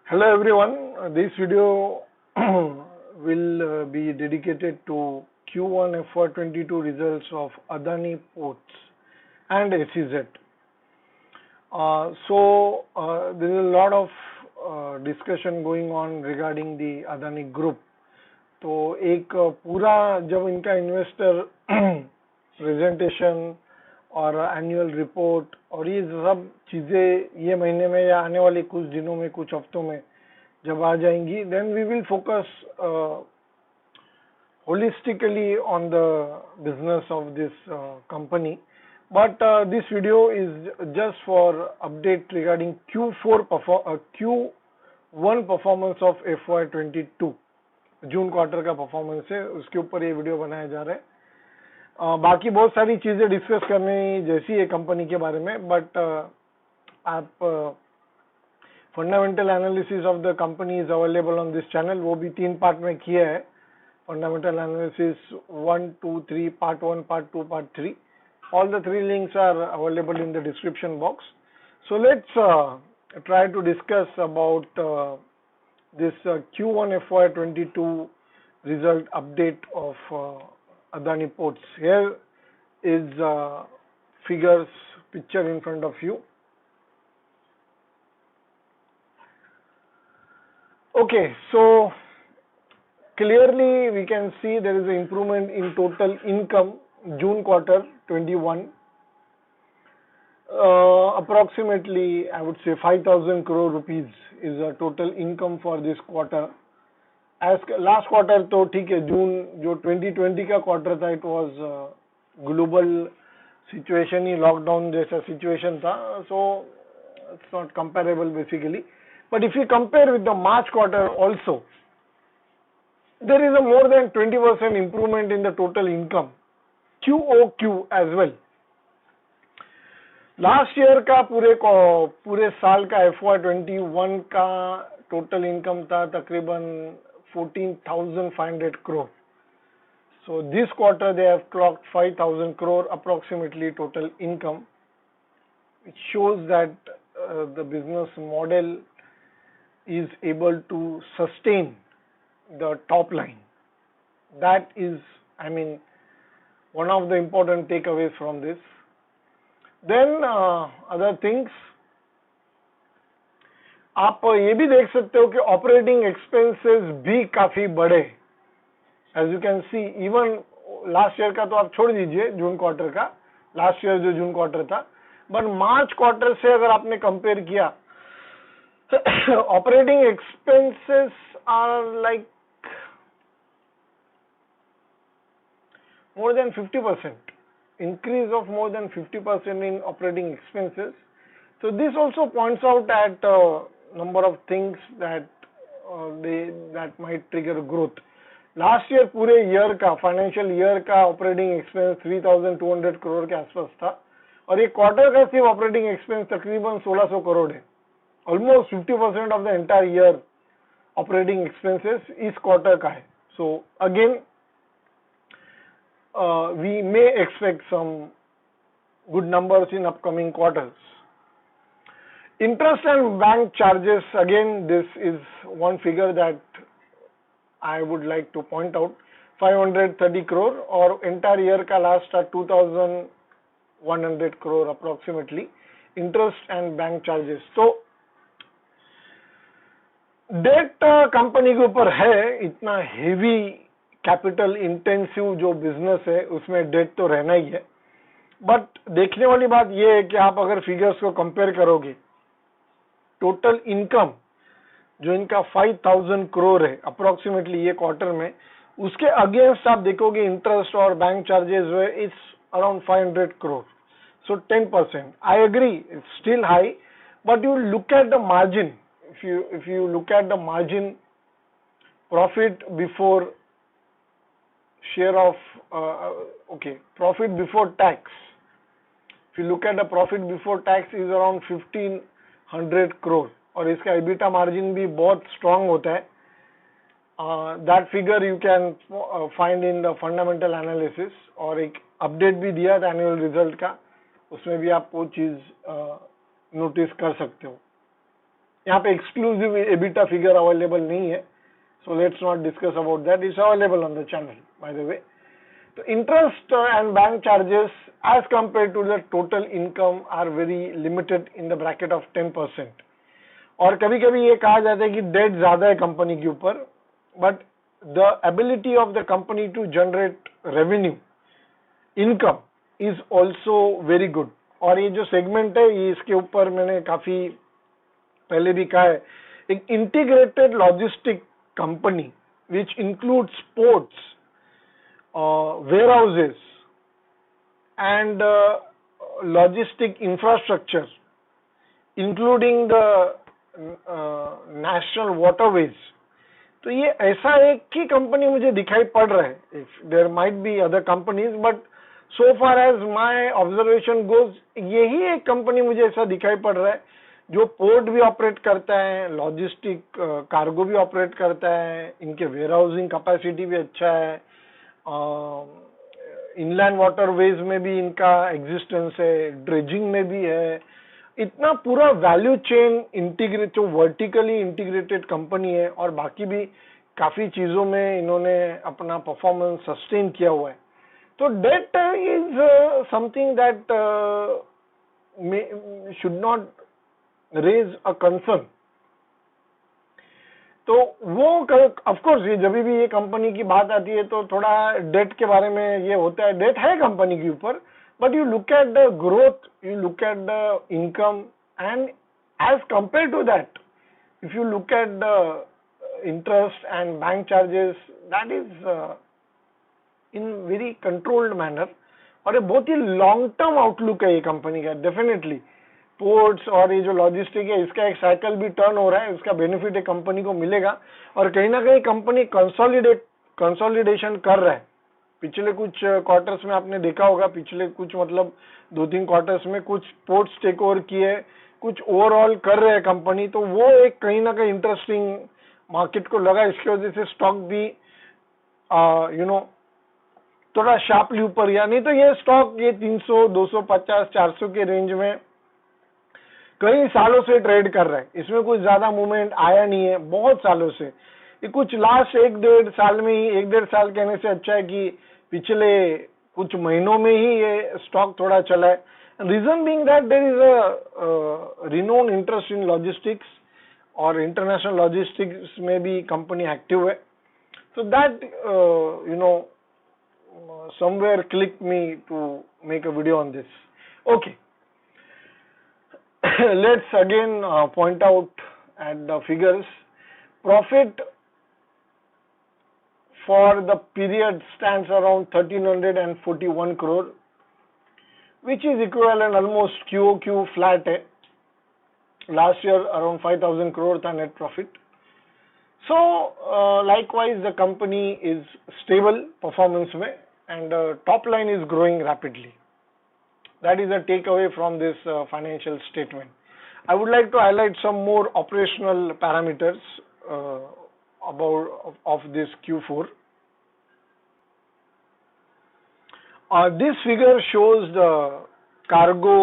Hello everyone. This video will be dedicated to Q1 FY22 results of Adani Ports and SEZ. There is a lot of discussion going on regarding the Adani Group. तो एक पूरा जब इनका investor presentation और annual report और ये सब चीज़ें ये महीने में या आने वाले कुछ दिनों में कुछ हफ्तों में जब आ जाएंगी, then we will focus holistically on the business of this company. But this video is just for update regarding Q1 performance of FY22. June quarter का परफॉर्मेंस है, उसके ऊपर ये वीडियो बनाया जा रहा है। बाकी बहुत सारी चीजें डिस्कस करने जैसी है कंपनी के बारे में, बट आप fundamental analysis of the company is available on this channel. वो भी 3 पार्ट में किया है, fundamental analysis 1, 2, 3, part 1, part 2, part 3। All the 3 links are available in the description box. So let's try to discuss about this Q1 FY22 result update of Adani Ports. Here is picture in front of you. Okay, so clearly we can see there is an improvement in total income June quarter 21. Approximately I would say 5,000 crore rupees is a total income for this quarter. As last quarter तो ठीक है, जून जो 2020 का quarter था, it was global situation he lockdown जैसा situation था, so it's not comparable basically. But if you compare with the March quarter also, there is a more than 20% improvement in the total income QOQ as well. Last year का पूरे साल का FY21 का total income था तकरीबन 14,500 crore. So this quarter they have clocked 5,000 crore approximately total income. It shows that the business model is able to sustain the top line. That is, I mean, one of the important takeaways from this. Then other things, आप ये भी देख सकते हो कि operating expenses भी काफी बढ़े. As you can see, even last year का तो आप छोड़ दीजिए, जून क्वार्टर का, लास्ट ईयर जो जून क्वार्टर था, बट मार्च क्वार्टर से अगर आपने कंपेयर किया, operating expenses are like more than 50%, increase of more than 50% in operating expenses. So this also points out at number of things that that might trigger growth. Last year पूरे year का, financial year का operating expense 3,200 crore के आसपास था, और ये quarter का सिर्फ ऑपरेटिंग एक्सपेंस तकरीबन 1,600 करोड़ है. Almost 50% of the entire year operating expenses इस क्वार्टर का है. So again we may expect some good numbers in upcoming quarters. Interest and bank charges, again this is one figure that I would like to point out. 530 crore और entire year का last 2,100 crore approximately interest and bank charges. तो date company के ऊपर है, इतना heavy capital intensive जो business है उसमें डेट तो रहना ही है. बट देखने वाली बात यह है कि आप अगर फिगर्स को कंपेयर करोगे, टोटल इनकम जो इनका 5,000 करोड़ है अप्रोक्सीमेटली ये क्वार्टर में, उसके अगेंस्ट आप देखोगे इंटरेस्ट और बैंक चार्जेस हुए it's around 500 crore. So 10%. I agree, it's still high, but you look at the margin. if you look at the margin, profit before share of profit before tax, if you look at the profit before tax is around 1,500 crore, और इसका EBITDA margin भी बहुत strong होता है. That figure you can find in the fundamental analysis, और एक update भी दिया था एनुअल रिजल्ट का, उसमें भी आप वो चीज नोटिस कर सकते हो. यहाँ पे एक्सक्लूसिव एबिटा फिगर अवेलेबल नहीं है, so let's not discuss about that. It's available on the channel, by the way. So interest and bank charges as compared to the total income are very limited in the bracket of 10%. और कभी कभी ये कहा जाता है कि date ज्यादा है कंपनी के ऊपर, but the ability of the company to generate revenue income is also very good. और ये जो सेगमेंट है ये इसके ऊपर मैंने काफी पहले भी कहा है, एक integrated logistic company which includes ports, warehouses and logistic infrastructure including the national waterways. तो ये ऐसा एक ही कंपनी मुझे दिखाई पड़ रहा है. There might be other companies, but so far as my observation goes, यही एक कंपनी मुझे ऐसा दिखाई पड़ रहा है जो पोर्ट भी ऑपरेट करता है, लॉजिस्टिक कार्गो भी ऑपरेट करता है, इनके वेयर हाउसिंग कैपेसिटी भी अच्छा है, इनलैंड वाटरवेज में भी इनका एग्जिस्टेंस है, ड्रेजिंग में भी है. इतना पूरा वैल्यू चेन इंटीग्रेट, जो वर्टिकली इंटीग्रेटेड कंपनी है, और बाकी भी काफी चीजों में इन्होंने अपना परफॉर्मेंस सस्टेन किया हुआ है. तो debt is something that should not raise a concern. तो वो ऑफ कोर्स ये जब भी ये कंपनी की बात आती है तो थोड़ा डेट के बारे में ये होता है. डेट है कंपनी के ऊपर, but you look at the growth, you look at the income, and as compare to that if you look at the interest and bank charges, that is in very controlled manner. और ये बहुत ही long term outlook है ये company का. Definitely ports और ये जो logistic है इसका एक साइकिल भी टर्न हो रहा है, उसका बेनिफिट एक कंपनी को मिलेगा. और कहीं ना कहीं कंपनी कंसोलिडेशन कर रहा है. पिछले कुछ क्वार्टर्स में आपने देखा होगा, पिछले कुछ मतलब 2-3 क्वार्टर्स में कुछ पोर्ट्स टेक ओवर किए, कुछ ओवरऑल कर रहे हैं कंपनी. तो वो एक कहीं ना कहीं इंटरेस्टिंग मार्केट को लगा. इसकी वजह से स्टॉक भी थोड़ा शार्पली ऊपर गया. नहीं तो ये स्टॉक ये 300, 250, 400 के रेंज में कई सालों से ट्रेड कर रहे हैं. इसमें कुछ ज्यादा मूवमेंट आया नहीं है बहुत सालों से. ये कुछ लास्ट 1-1.5 साल में ही, 1-1.5 साल कहने से अच्छा है कि पिछले कुछ महीनों में ही ये स्टॉक थोड़ा चला है. Reason being that there is a renewed interest in logistics, और इंटरनेशनल लॉजिस्टिक्स में भी कंपनी एक्टिव है. So that somewhere clicked me to make a video on this. Okay. Let's again point out at the figures. Profit for the period stands around 1341 crore, which is equivalent almost QOQ flat hai. Last year around 5000 crore tha net profit. So likewise the company is stable performance mein, and top line is growing rapidly. That is a takeaway from this financial statement. I would like to highlight some more operational parameters of this Q4. This figure shows the cargo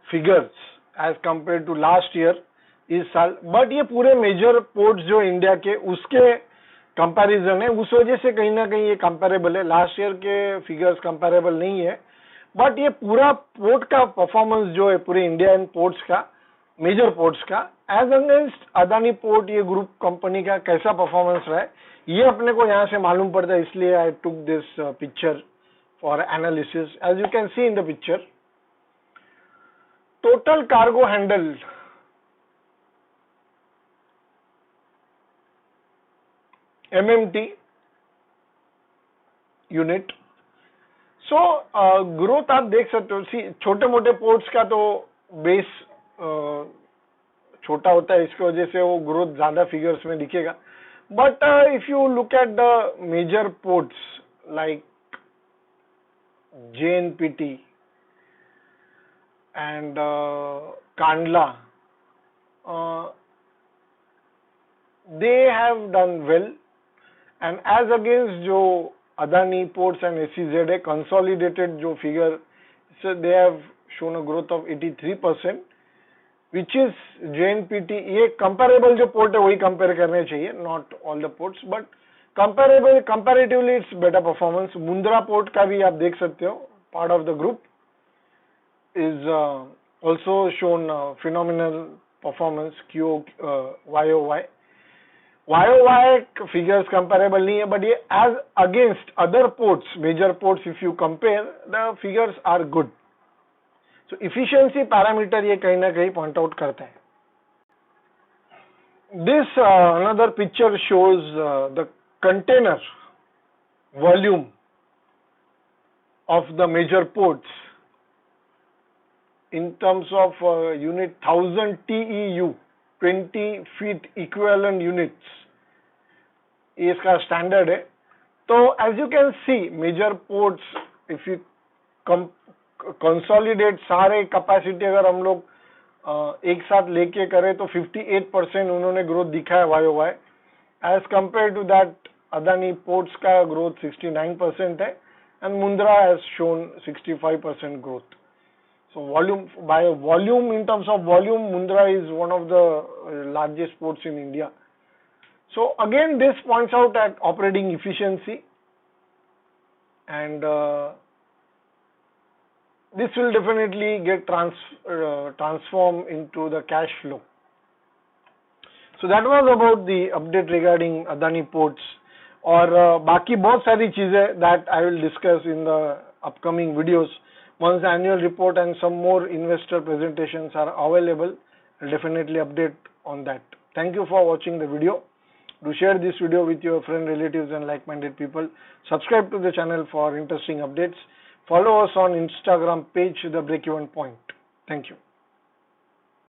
figures as compared to last year इस साल. But ये पूरे major ports जो India के उसके comparison है, उस वजह से कहीं ना कहीं ये कंपैरेबल है. लास्ट ईयर के फिगर्स कंपैरेबल नहीं है, बट ये पूरा पोर्ट का परफॉर्मेंस जो है पूरे इंडियन पोर्ट्स का, मेजर पोर्ट्स का, एज अगेंस्ट अदानी पोर्ट, ये ग्रुप कंपनी का कैसा परफॉर्मेंस रहा है ये अपने को यहाँ से मालूम पड़ता है. इसलिए I took this picture for analysis. As you can see in the picture, total cargo handle MMT unit. So growth आप देख सकते हो. सी छोटे मोटे पोर्ट्स का तो बेस छोटा होता है, इसकी वजह से वो ग्रोथ ज्यादा फिगर्स में दिखेगा. But if you look at the major ports like JNPT and Kandla, they have done well. And as against जो Adani Ports and SEZ है consolidated जो figure, so they have shown a growth of 83%. which is JNPT. ये comparable जो port है वही compare करने चाहिए, not all the ports, but comparatively it's better performance. Mundra port का भी आप देख सकते हो, part of the group is also shown phenomenal performance YOY. YOY figures comparable नहीं है, but ये as against other ports, major ports, if you compare, the figures are good. So efficiency parameter ये कहीं ना कहीं point out करता है. This another picture shows the container volume of the major ports in terms of unit 1000 TEU, 20 feet equivalent units. ये इसका standard है. तो as you can see, major ports, if you consolidate सारे capacity अगर हम लोग एक साथ लेके करें तो 58% उन्होंने growth दिखाया YOY. As compared to that, Adani Ports का growth 69% है and Mundra has shown 65% growth. So by volume, in terms of volume, Mundra is one of the largest ports in India. So again, this points out at operating efficiency, and this will definitely get transformed into the cash flow. So that was about the update regarding Adani Ports. और बाकी बहुत सारी चीजें that I will discuss in the upcoming videos. Once the annual report and some more investor presentations are available, I'll definitely update on that. Thank you for watching the video. Do share this video with your friends, relatives and like-minded people. Subscribe to the channel for interesting updates. Follow us on Instagram page, The Break Even Point. Thank you.